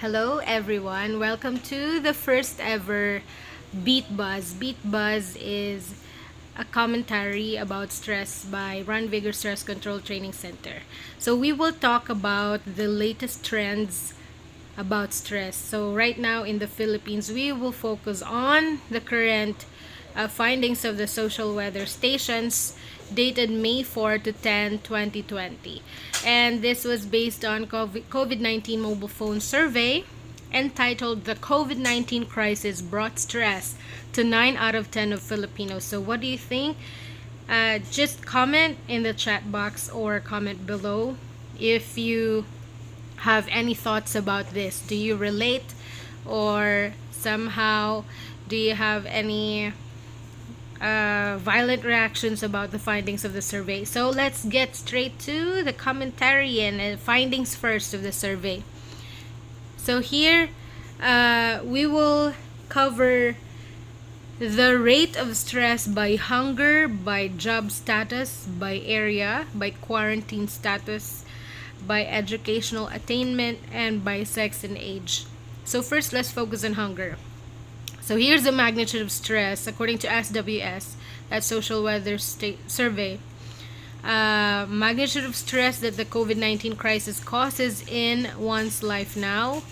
Hello everyone, welcome to the first ever Beat Buzz. Beat Buzz is a commentary about stress by RunVigor Stress Control Training Center. So we will talk about the latest trends about stress. So right now in the Philippines, we will focus on the current findings of the social weather stations dated May 4 to 10, 2020. And this was based on COVID-19 mobile phone survey entitled "The COVID-19 Crisis Brought Stress to 9 out of 10 of Filipinos." So what do you think? Just comment in the chat box or comment below if you have any thoughts about this. Do you relate, or somehow do you have any violent reactions about the findings of the survey? So let's get straight to the commentary and findings first of the survey. So here we will cover the rate of stress by hunger, by job status, by area, by quarantine status, by educational attainment, and by sex and age. So first, let's focus on hunger. So here's the magnitude of stress according to SWS, that social weather survey. Magnitude of stress that the COVID-19 crisis causes in one's life now.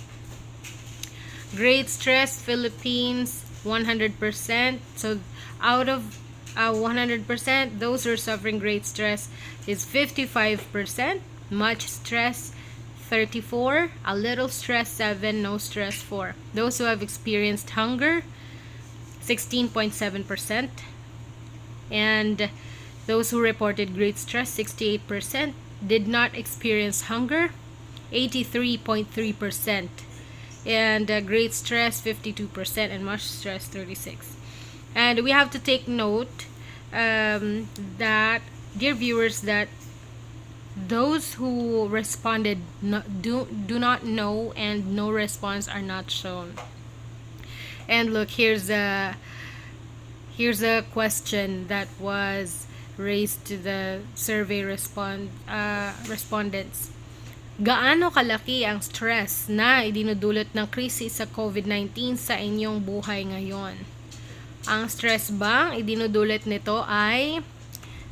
Great stress, Philippines, 100%. So out of 100%, those who are suffering great stress is 55%. Much stress, 34, a little stress, 7, no stress, 4. Those who have experienced hunger, 16.7%. And those who reported great stress, 68%. Did not experience hunger, 83.3%. And great stress, 52%. And much stress, 36%. And we have to take note that, dear viewers, that those who responded do not know, and no response are not shown. And look, here's a question that was raised to the survey respondents. Gaano kalaki ang stress na idinudulot ng krisis sa COVID-19 sa inyong buhay ngayon? Ang stress bang idinudulot nito ay,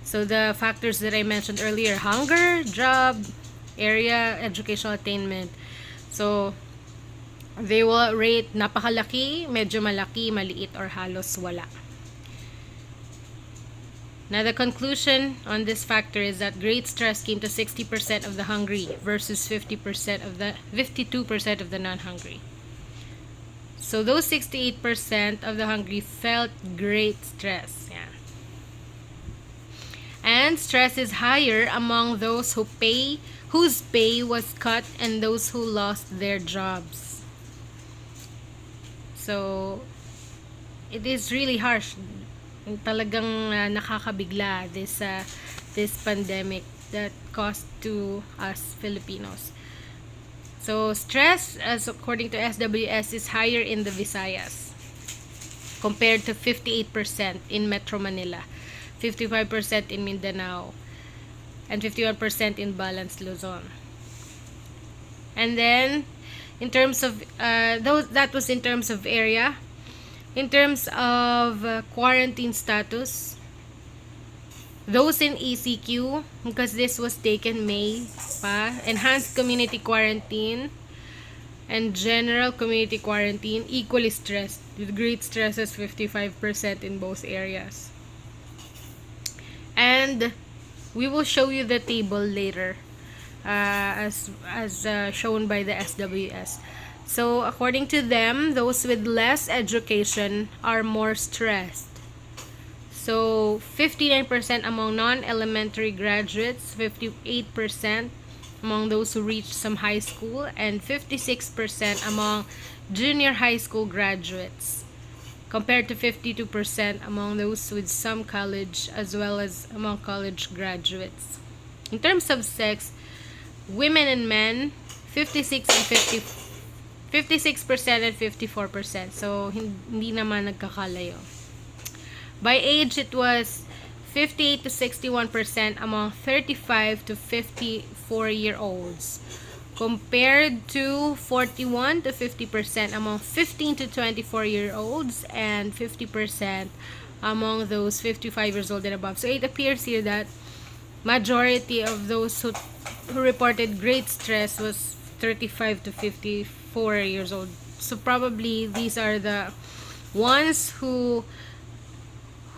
so the factors that I mentioned earlier: hunger, job, area, educational attainment. So they will rate napakalaki, medyo malaki, maliit, or halos wala. Now the conclusion on this factor is that great stress came to 60% of the hungry versus 52% of the non-hungry. So those 68% of the hungry felt great stress. Yeah. And stress is higher among those whose pay was cut and those who lost their jobs. So it is really harsh. Talagang nakakabigla this pandemic that caused to us Filipinos. So stress, as according to SWS, is higher in the Visayas compared to 58% in Metro Manila, 55% in Mindanao, and 51% in Balance Luzon. And then in terms of that was in terms of area. In terms of quarantine status, those in ECQ, because this was taken May pa, enhanced community quarantine and general community quarantine, equally stressed, with great stress as 55% in both areas. And we will show you the table later, as shown by the SWS. So according to them, those with less education are more stressed. So 59% among non-elementary graduates, 58% among those who reached some high school, and 56% among junior high school graduates, compared to 52% among those with some college, as well as among college graduates. In terms of sex, women and men, 56% and 54%. So hindi naman nagkakalayo. By age, it was 58 to 61% among 35 to 54 year olds, compared to 41 to 50% among 15 to 24-year-olds and 50% among those 55 years old and above. So it appears here that majority of those who reported great stress was 35 to 54 years old. So probably these are the ones who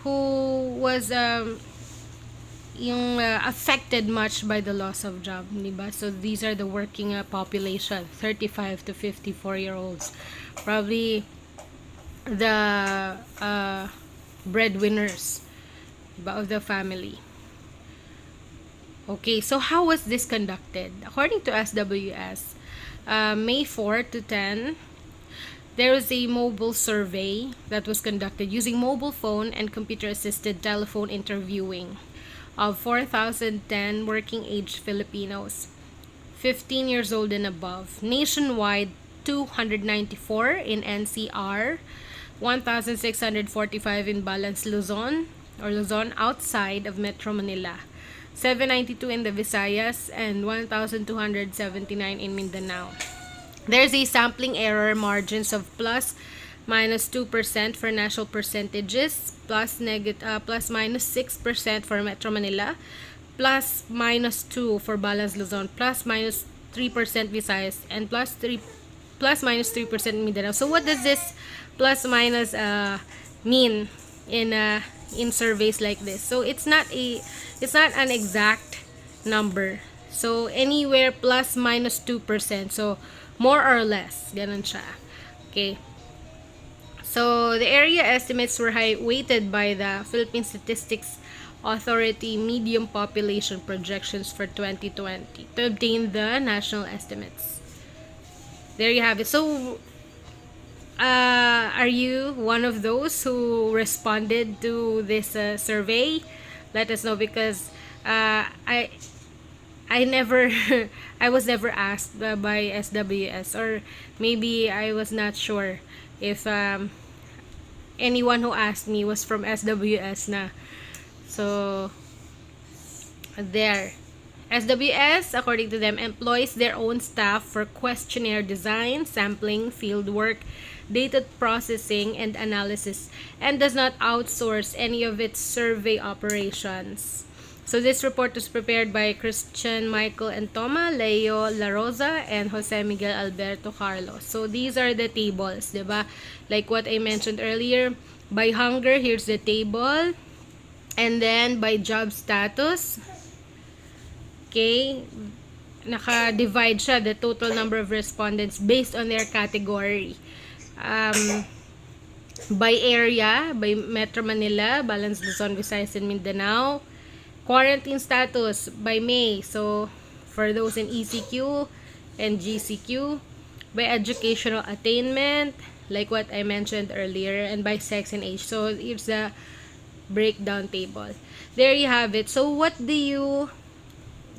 was affected much by the loss of job, diba? So these are the working population, 35 to 54-year-olds. Probably the breadwinners, diba, of the family. Okay, so how was this conducted? According to SWS, May 4 to 10, there was a mobile survey that was conducted using mobile phone and computer-assisted telephone interviewing of 4,010 working-age Filipinos, 15 years old and above. Nationwide, 294 in NCR, 1,645 in Balance Luzon or Luzon outside of Metro Manila, 792 in the Visayas, and 1,279 in Mindanao. There's a sampling error margins of plus minus 2% for national percentages, plus minus 6% for Metro Manila, plus minus 2 for Balance Luzon, plus minus 3% Visayas, and plus minus 3% Mindanao. So what does this plus minus mean in surveys like this? So it's not an exact number. So anywhere plus minus 2%. So more or less, ganun siya. Okay. So the area estimates were weighted by the Philippine Statistics Authority medium population projections for 2020 to obtain the national estimates. There you have it. So are you one of those who responded to this survey? Let us know, because I never I was never asked by SWS, or maybe I was not sure if anyone who asked me was from SWS na. So there, SWS, according to them, employs their own staff for questionnaire design, sampling, field work, data processing, and analysis, and does not outsource any of its survey operations. So this report was prepared by Christian Michael and Toma, Leo La Rosa, and Jose Miguel Alberto Carlos. So these are the tables, diba? Like what I mentioned earlier, by hunger, here's the table. And then by job status, okay, naka-divide siya, the total number of respondents based on their category. By area, by Metro Manila, Balance Luzon, Visayas, and Mindanao. Quarantine status by May, so for those in ECQ and GCQ. By educational attainment, like what I mentioned earlier, and by sex and age. So it's the breakdown table. There you have it. So what do you,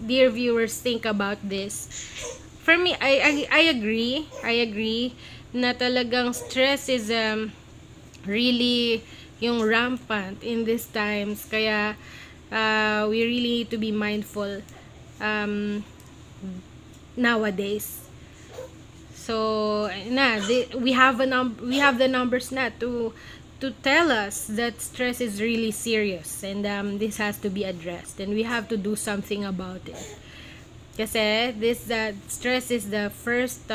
dear viewers, think about this? For me, I agree na talagang stress is really yung rampant in these times. Kaya we really need to be mindful nowadays. So we have the numbers na to tell us that stress is really serious, and this has to be addressed, and we have to do something about it. Kasi stress is the first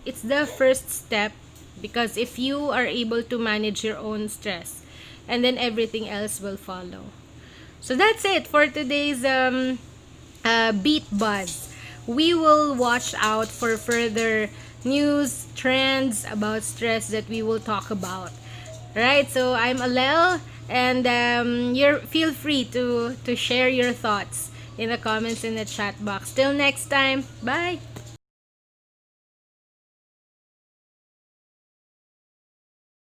it's the first step, because if you are able to manage your own stress, and then everything else will follow. So that's it for today's Beat Buzz. We will watch out for further news, trends about stress that we will talk about. Right? So I'm Alel, and feel free to share your thoughts in the comments in the chat box. Till next time, bye!